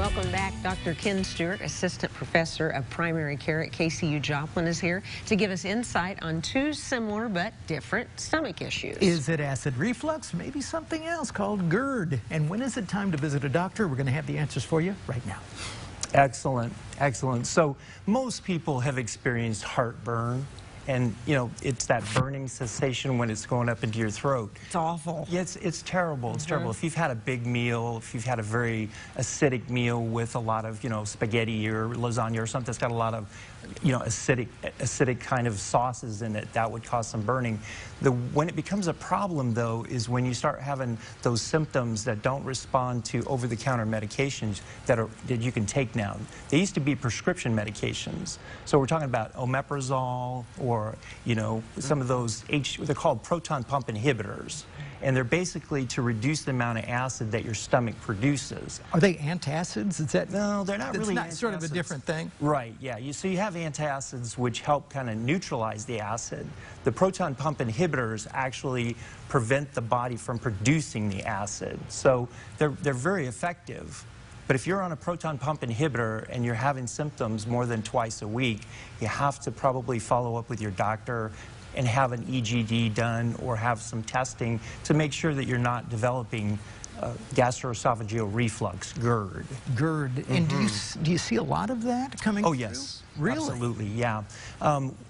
Welcome back. Dr. Ken Stewart, Assistant Professor of Primary Care at KCU Joplin, is here to give us insight on two similar but different stomach issues. Is it acid reflux? Maybe something else called GERD. And when is it time to visit a doctor? We're going to have the answers for you right now. Excellent, excellent. So most people have experienced heartburn. And, you know, it's that burning sensation when it's going up into your throat. It's awful. Yeah, it's terrible. It's terrible. If you've had a big meal, if you've had a very acidic meal with a lot of, you know, spaghetti or lasagna or something that's got a lot of, you know, acidic kind of sauces in it, that would cause some burning. When it becomes a problem, though, is when you start having those symptoms that don't respond to over-the-counter medications that you can take now. They used to be prescription medications. So we're talking about omeprazole or, you know, some of those, they're called proton pump inhibitors. And they're basically to reduce the amount of acid that your stomach produces. Are they antacids? Is that? No, they're not really antacids. It's not sort of a different thing? Right, yeah. So you have antacids which help kind of neutralize the acid. The proton pump inhibitors actually prevent the body from producing the acid. So they're very effective. But if you're on a proton pump inhibitor and you're having symptoms more than twice a week, you have to probably follow up with your doctor and have an EGD done or have some testing to make sure that you're not developing gastroesophageal reflux, GERD. GERD. And do you see a lot of that coming through? Oh, yes. Really? Absolutely, yeah.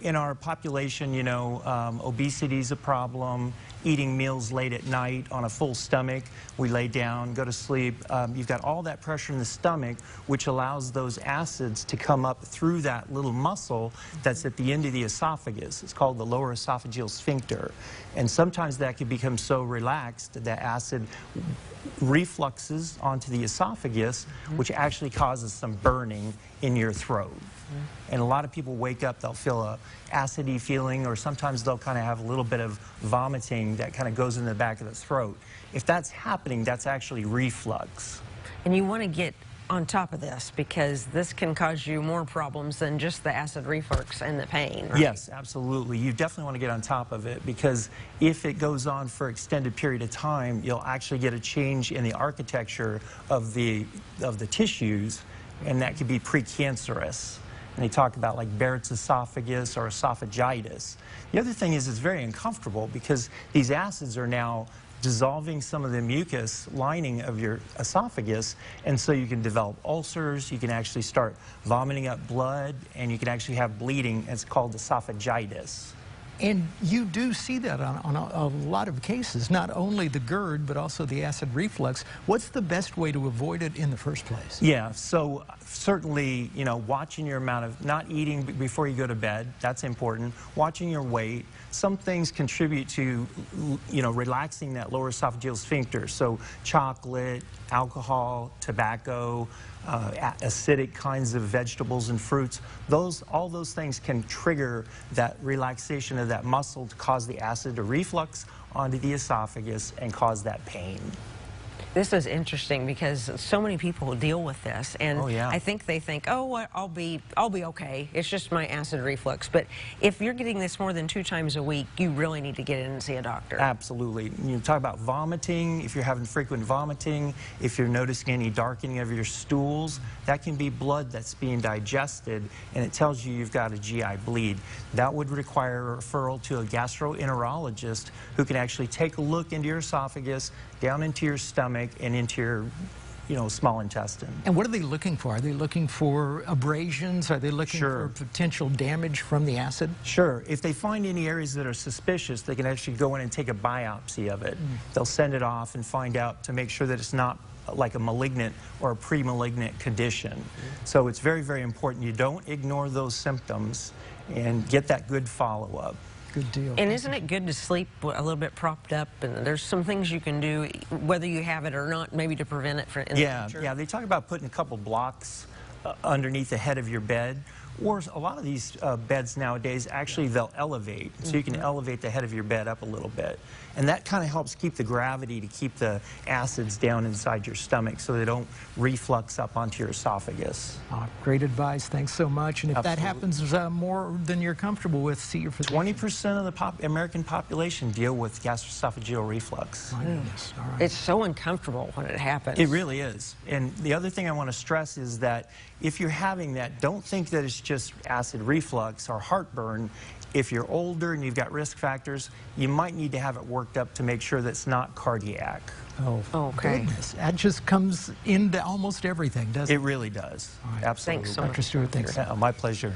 In our population, you know, obesity is a problem. Eating meals late at night on a full stomach, we lay down, go to sleep. You've got all that pressure in the stomach, which allows those acids to come up through that little muscle that's at the end of the esophagus. It's called the lower esophageal sphincter. And sometimes that can become so relaxed that acid refluxes onto the esophagus, which actually causes some burning in your throat. And a lot of people wake up, they'll feel a acidy feeling, or sometimes they'll kind of have a little bit of vomiting that kind of goes in the back of the throat. If that's happening, that's actually reflux. And you want to get on top of this because this can cause you more problems than just the acid reflux and the pain, right? Yes, absolutely. You definitely want to get on top of it because if it goes on for an extended period of time, you'll actually get a change in the architecture of the tissues, and that could be precancerous. And they talk about like Barrett's esophagus or esophagitis. The other thing is it's very uncomfortable because these acids are now dissolving some of the mucus lining of your esophagus, and so you can develop ulcers, you can actually start vomiting up blood, and you can actually have bleeding. It's called esophagitis. And you do see that on a lot of cases, not only the GERD, but also the acid reflux. What's the best way to avoid it in the first place? Yeah, so certainly, you know, watching your amount of, not eating before you go to bed, that's important. Watching your weight. Some things contribute to, you know, relaxing that lower esophageal sphincter. So chocolate, alcohol, tobacco, acidic kinds of vegetables and fruits, all those things can trigger that relaxation of that muscle to cause the acid to reflux onto the esophagus and cause that pain. This is interesting because so many people deal with this, and I think they think, oh, well, I'll be okay. It's just my acid reflux. But if you're getting this more than 2 times a week, you really need to get in and see a doctor. Absolutely. You talk about vomiting. If you're having frequent vomiting, if you're noticing any darkening of your stools, that can be blood that's being digested, and it tells you you've got a GI bleed. That would require a referral to a gastroenterologist who can actually take a look into your esophagus, down into your stomach, and into your, you know, small intestine. And what are they looking for? Are they looking for abrasions? Are they looking for potential damage from the acid? Sure. If they find any areas that are suspicious, they can actually go in and take a biopsy of it. They'll send it off and find out to make sure that it's not like a malignant or a pre-malignant condition. So it's very, very important you don't ignore those symptoms and get that good follow-up. Good deal. And isn't it good to sleep a little bit propped up? And there's some things you can do, whether you have it or not, maybe to prevent it in the future. Yeah, they talk about putting a couple blocks underneath the head of your bed, Or a lot of these beds nowadays, actually they'll elevate. So you can elevate the head of your bed up a little bit. And that kind of helps keep the gravity to keep the acids down inside your stomach so they don't reflux up onto your esophagus. Great advice. Thanks so much. And if that happens more than you're comfortable with, see your physician. 20% of the American population deal with gastroesophageal reflux. My goodness. All right. It's so uncomfortable when it happens. It really is. And the other thing I want to stress is that if you're having that, don't think that it's just acid reflux or heartburn. If you're older and you've got risk factors, you might need to have it worked up to make sure that it's not cardiac. Oh, okay. Goodness. That just comes into almost everything, doesn't it? It really does. All right. Absolutely. Thanks so much. Dr. Stewart, thanks. My pleasure.